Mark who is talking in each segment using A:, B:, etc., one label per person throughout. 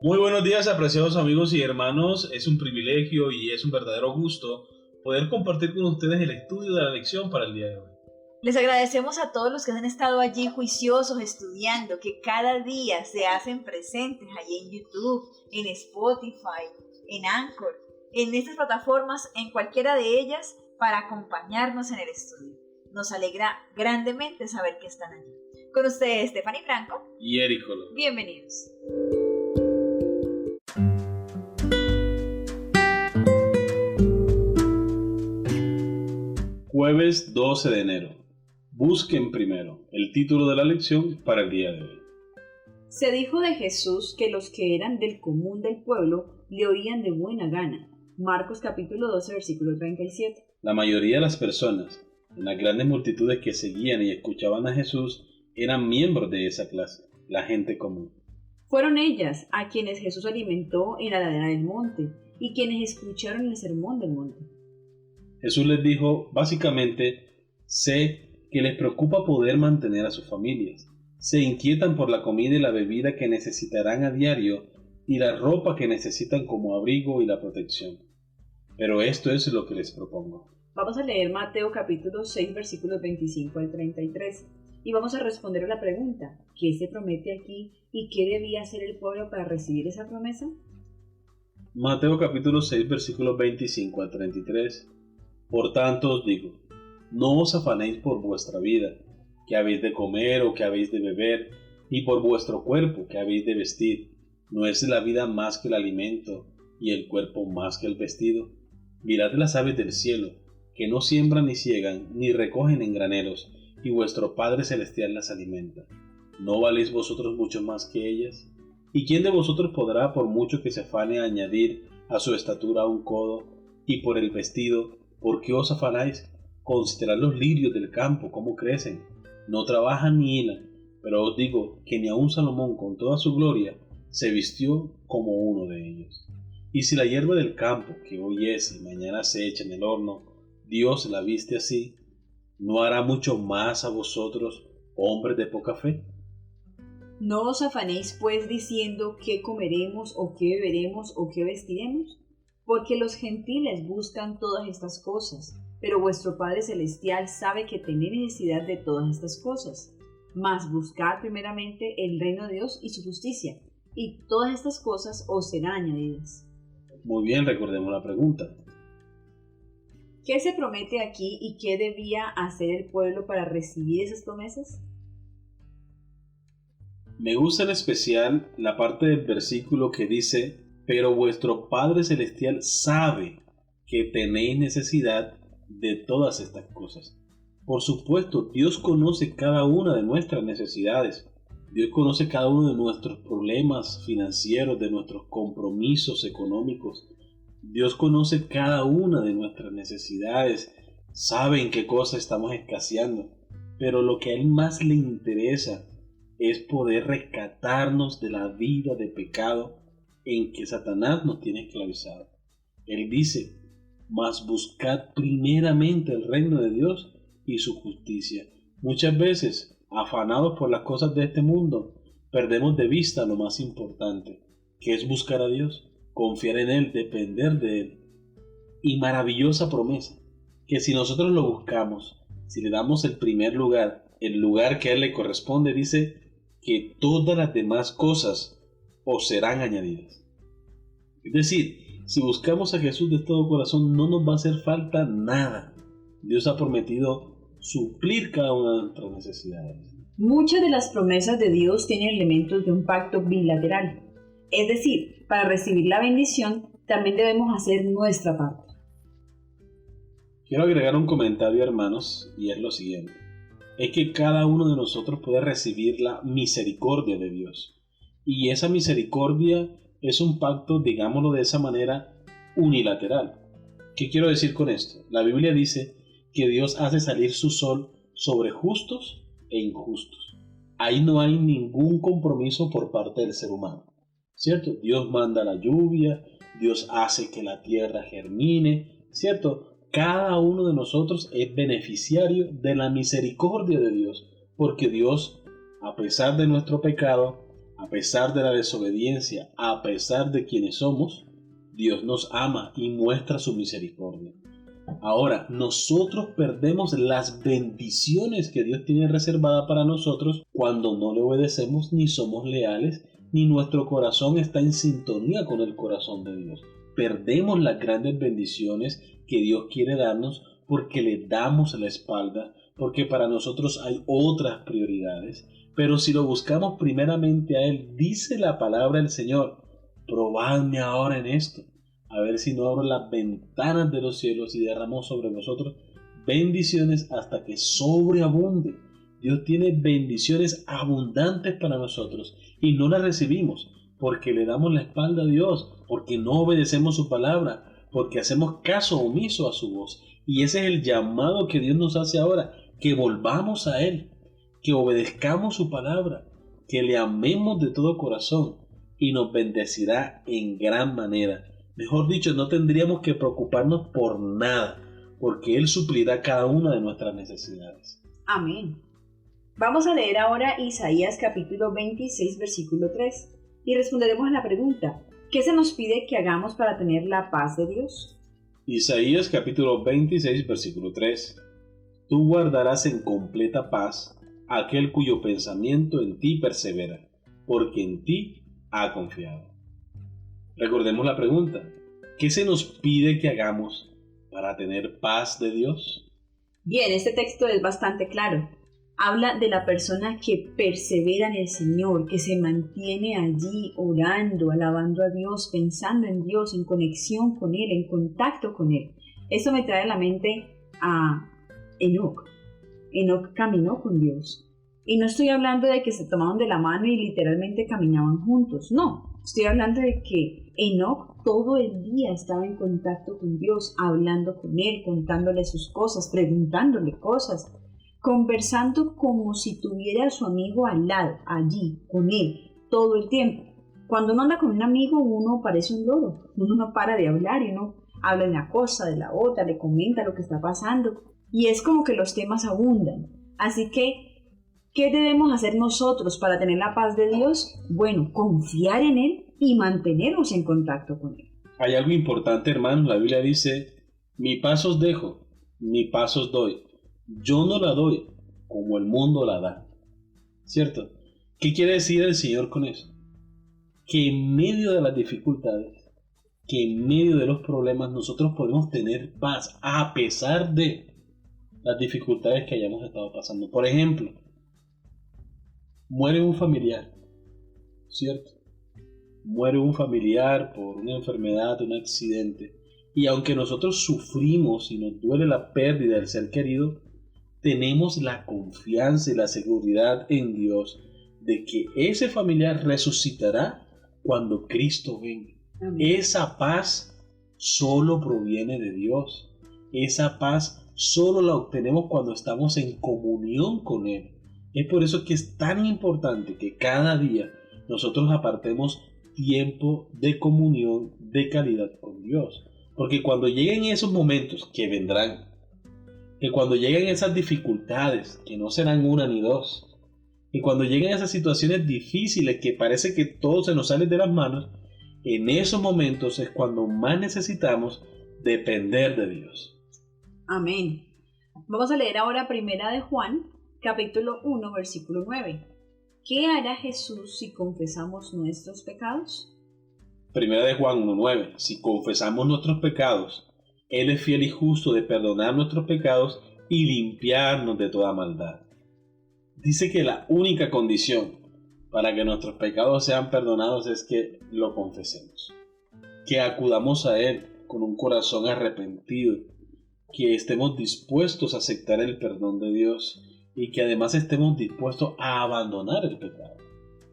A: Muy buenos días, apreciados amigos y hermanos. Es un privilegio y es un verdadero gusto poder compartir con ustedes el estudio de la lección para el día de hoy.
B: Les agradecemos a todos los que han estado allí juiciosos estudiando, que cada día se hacen presentes allí en YouTube, en Spotify, en Anchor, en estas plataformas, en cualquiera de ellas, para acompañarnos en el estudio. Nos alegra grandemente saber que están allí. Con ustedes, Stephanie Franco
A: y Eric Colón.
B: Bienvenidos.
A: Jueves 12 de enero. Busquen primero el título de la lección para el día de hoy.
C: Se dijo de Jesús que los que eran del común del pueblo le oían de buena gana. Marcos capítulo 12, versículo 37.
A: La mayoría de las personas, en las grandes multitudes que seguían y escuchaban a Jesús, eran miembros de esa clase, la gente común.
C: Fueron ellas a quienes Jesús alimentó en la ladera del monte y quienes escucharon el sermón del monte.
A: Jesús les dijo, básicamente, sé que les preocupa poder mantener a sus familias. Se inquietan por la comida y la bebida que necesitarán a diario y la ropa que necesitan como abrigo y la protección. Pero esto es lo que les propongo.
C: Vamos a leer Mateo capítulo 6, versículos 25 al 33 y vamos a responder a la pregunta, ¿qué se promete aquí y qué debía hacer el pueblo para recibir esa promesa?
A: Mateo capítulo 6, versículos 25 al 33. Por tanto os digo, no os afanéis por vuestra vida, que habéis de comer o que habéis de beber, ni por vuestro cuerpo, que habéis de vestir. ¿No es la vida más que el alimento, y el cuerpo más que el vestido? Mirad las aves del cielo, que no siembran ni siegan, ni recogen en graneros, y vuestro Padre Celestial las alimenta. ¿No valéis vosotros mucho más que ellas? ¿Y quién de vosotros podrá, por mucho que se afane, añadir a su estatura un codo? Y por el vestido, ¿por qué os afanáis? Considerad los lirios del campo, cómo crecen. No trabajan ni hilan, pero os digo que ni aun Salomón con toda su gloria se vistió como uno de ellos. Y si la hierba del campo, que hoy es y mañana se echa en el horno, Dios la viste así, ¿no hará mucho más a vosotros, hombres de poca fe?
C: No os afanéis pues diciendo qué comeremos o qué beberemos o qué vestiremos, porque los gentiles buscan todas estas cosas, pero vuestro Padre Celestial sabe que tenéis necesidad de todas estas cosas. Mas buscad primeramente el reino de Dios y su justicia, y todas estas cosas os serán añadidas.
A: Muy bien, recordemos la pregunta.
C: ¿Qué se promete aquí y qué debía hacer el pueblo para recibir esas promesas?
A: Me gusta en especial la parte del versículo que dice, pero vuestro Padre Celestial sabe que tenéis necesidad de todas estas cosas. Por supuesto, Dios conoce cada una de nuestras necesidades. Dios conoce cada uno de nuestros problemas financieros, de nuestros compromisos económicos. Dios conoce cada una de nuestras necesidades, sabe en qué cosas estamos escaseando, pero lo que a Él más le interesa es poder rescatarnos de la vida de pecado en que Satanás nos tiene esclavizado. Él dice, mas buscad primeramente el reino de Dios y su justicia. Muchas veces, afanados por las cosas de este mundo, perdemos de vista lo más importante, que es buscar a Dios, confiar en Él, depender de Él. Y maravillosa promesa, que si nosotros lo buscamos, si le damos el primer lugar, el lugar que a Él le corresponde, dice que todas las demás cosas os serán añadidas. Es decir, si buscamos a Jesús de todo corazón, no nos va a hacer falta nada. Dios ha prometido suplir cada una de nuestras necesidades.
C: Muchas de las promesas de Dios tienen elementos de un pacto bilateral. Es decir, para recibir la bendición, también debemos hacer nuestra parte.
A: Quiero agregar un comentario, hermanos, y es lo siguiente. Es que cada uno de nosotros puede recibir la misericordia de Dios. Y esa misericordia es un pacto, digámoslo de esa manera, unilateral. ¿Qué quiero decir con esto? La Biblia dice que Dios hace salir su sol sobre justos e injustos. Ahí no hay ningún compromiso por parte del ser humano, ¿cierto? Dios manda la lluvia, Dios hace que la tierra germine, ¿cierto? Cada uno de nosotros es beneficiario de la misericordia de Dios, porque Dios, a pesar de nuestro pecado, A pesar de la desobediencia, a pesar de quienes somos, Dios nos ama y muestra su misericordia. Ahora, nosotros perdemos las bendiciones que Dios tiene reservadas para nosotros cuando no le obedecemos ni somos leales, ni nuestro corazón está en sintonía con el corazón de Dios. Perdemos las grandes bendiciones que Dios quiere darnos porque le damos la espalda, porque para nosotros hay otras prioridades. Pero si lo buscamos primeramente a Él, dice la palabra del Señor, probadme ahora en esto, a ver si no abro las ventanas de los cielos y derramo sobre nosotros bendiciones hasta que sobreabunde. Dios tiene bendiciones abundantes para nosotros y no las recibimos porque le damos la espalda a Dios, porque no obedecemos su palabra, porque hacemos caso omiso a su voz. Y ese es el llamado que Dios nos hace ahora, que volvamos a Él, que obedezcamos su palabra, que le amemos de todo corazón y nos bendecirá en gran manera. Mejor dicho, no tendríamos que preocuparnos por nada, porque Él suplirá cada una de nuestras necesidades.
C: Amén. Vamos a leer ahora Isaías capítulo 26, versículo 3, y responderemos a la pregunta, ¿qué se nos pide que hagamos para tener la paz de Dios?
A: Isaías capítulo 26, versículo 3. Tú guardarás en completa paz aquel cuyo pensamiento en ti persevera, porque en ti ha confiado. Recordemos la pregunta, ¿qué se nos pide que hagamos para tener paz de Dios?
C: Bien, este texto es bastante claro. Habla de la persona que persevera en el Señor, que se mantiene allí orando, alabando a Dios, pensando en Dios, en conexión con Él, en contacto con Él. Eso me trae a la mente a Enoc. Enoc caminó con Dios. Y no estoy hablando de que se tomaban de la mano y literalmente caminaban juntos. No, estoy hablando de que Enoc todo el día estaba en contacto con Dios, hablando con Él, contándole sus cosas, preguntándole cosas, conversando como si tuviera a su amigo al lado, allí, con él, todo el tiempo. Cuando uno anda con un amigo, uno parece un loro, uno no para de hablar y uno habla de una cosa, de la otra, le comenta lo que está pasando y es como que los temas abundan. Así que, ¿qué debemos hacer nosotros para tener la paz de Dios? Bueno, confiar en Él y mantenernos en contacto con Él.
A: Hay algo importante, hermanos, la Biblia dice, mi paz os dejo, mi paz os doy. Yo no la doy como el mundo la da. ¿Cierto? ¿Qué quiere decir el Señor con eso? Que en medio de las dificultades, que en medio de los problemas nosotros podemos tener paz a pesar de las dificultades que hayamos estado pasando. Por ejemplo, muere un familiar, ¿cierto? Muere un familiar por una enfermedad, un accidente. Y aunque nosotros sufrimos y nos duele la pérdida del ser querido, tenemos la confianza y la seguridad en Dios de que ese familiar resucitará cuando Cristo venga.
C: Amén.
A: Esa paz solo proviene de Dios. Esa paz solo la obtenemos cuando estamos en comunión con Él. Es por eso que es tan importante que cada día nosotros apartemos tiempo de comunión de calidad con Dios. Porque cuando lleguen esos momentos que vendrán, que cuando lleguen esas dificultades, que no serán una ni dos, y cuando lleguen esas situaciones difíciles que parece que todo se nos sale de las manos, en esos momentos es cuando más necesitamos depender de Dios.
C: Amén. Vamos a leer ahora Primera de Juan, capítulo 1, versículo 9. ¿Qué hará Jesús si confesamos nuestros pecados?
A: Primera de Juan 1:9. Si confesamos nuestros pecados, Él es fiel y justo de perdonar nuestros pecados y limpiarnos de toda maldad. Dice que la única condición para que nuestros pecados sean perdonados es que lo confesemos. Que acudamos a Él con un corazón arrepentido, que estemos dispuestos a aceptar el perdón de Dios y que además estemos dispuestos a abandonar el pecado.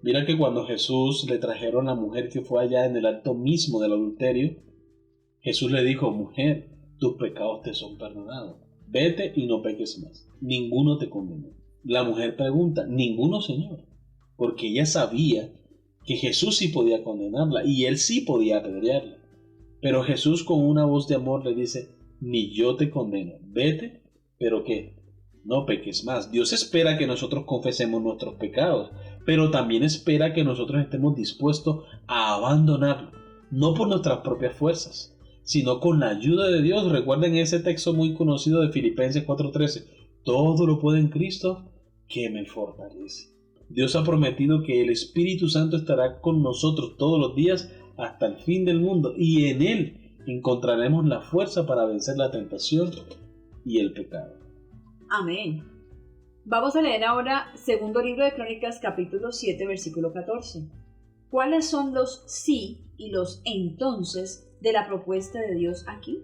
A: Mira que cuando Jesús le trajeron a la mujer que fue allá en el acto mismo del adulterio, Jesús le dijo, mujer, tus pecados te son perdonados. Vete y no peques más. Ninguno te condenó. La mujer pregunta, ninguno, Señor, porque ella sabía que Jesús sí podía condenarla y él sí podía apedrearla. Pero Jesús con una voz de amor le dice, ni yo te condeno. Vete, pero ¿qué? No peques más. Dios espera que nosotros confesemos nuestros pecados, pero también espera que nosotros estemos dispuestos a abandonarlo, no por nuestras propias fuerzas, sino con la ayuda de Dios. Recuerden ese texto muy conocido de Filipenses 4:13, todo lo puedo en Cristo que me fortalece. Dios ha prometido que el Espíritu Santo estará con nosotros todos los días hasta el fin del mundo, y en Él encontraremos la fuerza para vencer la tentación y el pecado.
C: Amén. Vamos a leer ahora segundo libro de Crónicas, capítulo 7, versículo 14. ¿Cuáles son los sí y los entonces de la propuesta de Dios aquí?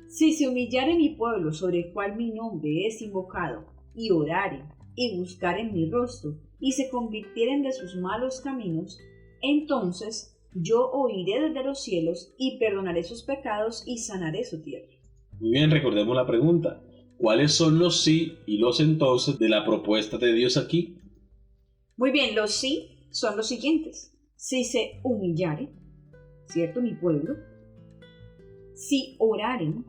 C: Si se humillare mi pueblo, sobre el cual mi nombre es invocado, y orare, y buscaren mi rostro, y se convirtieren de sus malos caminos, entonces yo oiré desde los cielos, y perdonaré sus pecados, y sanaré su tierra.
A: Muy bien, recordemos la pregunta. ¿Cuáles son los sí y los entonces de la propuesta de Dios aquí?
C: Muy bien, los sí son los siguientes. Si se humillare, ¿cierto? Mi pueblo. Si oraren,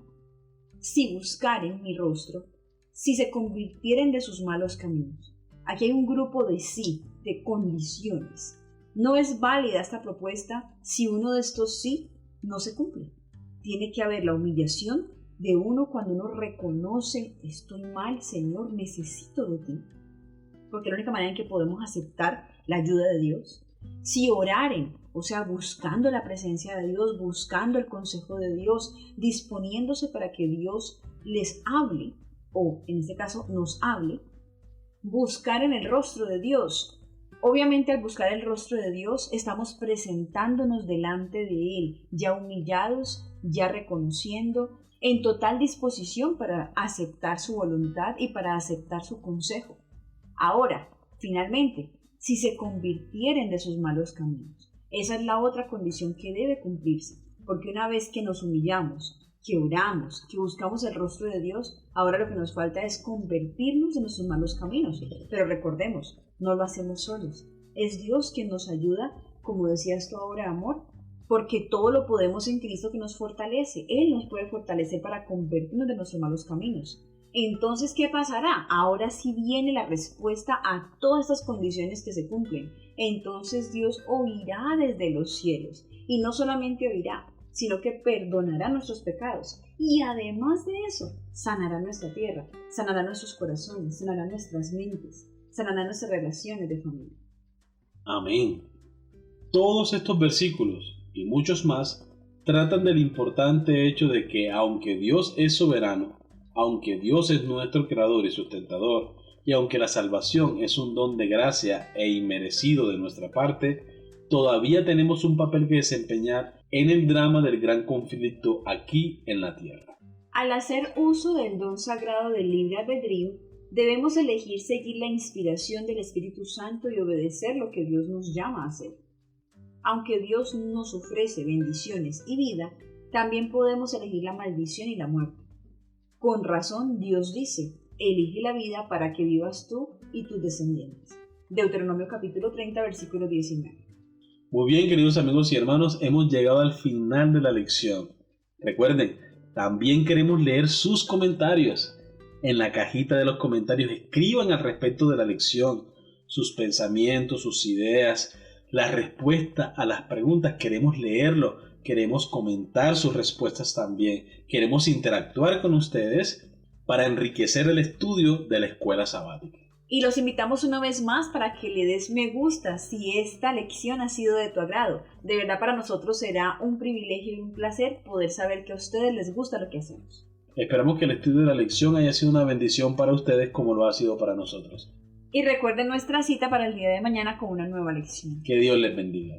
C: si buscaren mi rostro, si se convirtieren de sus malos caminos. Aquí hay un grupo de sí, de condiciones. No es válida esta propuesta si uno de estos sí no se cumple. Tiene que haber la humillación de uno cuando uno reconoce, estoy mal, Señor, necesito de ti. Porque es la única manera en que podemos aceptar la ayuda de Dios. Si oraren, o sea, buscando la presencia de Dios, buscando el consejo de Dios, disponiéndose para que Dios les hable, o en este caso nos hable, buscar en el rostro de Dios. Obviamente al buscar el rostro de Dios estamos presentándonos delante de Él, ya humillados, ya reconociendo, en total disposición para aceptar su voluntad y para aceptar su consejo. Ahora, finalmente, si se convirtieren de sus malos caminos. Esa es la otra condición que debe cumplirse, porque una vez que nos humillamos, que oramos, que buscamos el rostro de Dios, ahora lo que nos falta es convertirnos de nuestros malos caminos. Pero recordemos, no lo hacemos solos. Es Dios quien nos ayuda, como decías tú ahora, amor, porque todo lo podemos en Cristo que nos fortalece. Él nos puede fortalecer para convertirnos de nuestros malos caminos. Entonces, ¿qué pasará? Ahora sí viene la respuesta a todas estas condiciones que se cumplen. Entonces Dios oirá desde los cielos. Y no solamente oirá, sino que perdonará nuestros pecados. Y además de eso, sanará nuestra tierra, sanará nuestros corazones, sanará nuestras mentes, sanará nuestras relaciones de familia.
A: Amén. Todos estos versículos y muchos más tratan del importante hecho de que aunque Dios es soberano, aunque Dios es nuestro creador y sustentador, y aunque la salvación es un don de gracia e inmerecido de nuestra parte, todavía tenemos un papel que desempeñar en el drama del gran conflicto aquí en la tierra.
C: Al hacer uso del don sagrado del libre albedrío, debemos elegir seguir la inspiración del Espíritu Santo y obedecer lo que Dios nos llama a hacer. Aunque Dios nos ofrece bendiciones y vida, también podemos elegir la maldición y la muerte. Con razón, Dios dice, elige la vida para que vivas tú y tus descendientes. Deuteronomio capítulo 30, versículo 19.
A: Muy bien, queridos amigos y hermanos, hemos llegado al final de la lección. Recuerden, también queremos leer sus comentarios. En la cajita de los comentarios escriban al respecto de la lección, sus pensamientos, sus ideas, la respuesta a las preguntas. Queremos leerlo, queremos comentar sus respuestas también, queremos interactuar con ustedes para enriquecer el estudio de la escuela sabática.
C: Y los invitamos una vez más para que le des me gusta si esta lección ha sido de tu agrado. De verdad para nosotros será un privilegio y un placer poder saber que a ustedes les gusta lo que hacemos.
A: Esperamos que el estudio de la lección haya sido una bendición para ustedes como lo ha sido para nosotros.
C: Y recuerden nuestra cita para el día de mañana con una nueva lección.
A: Que Dios les bendiga.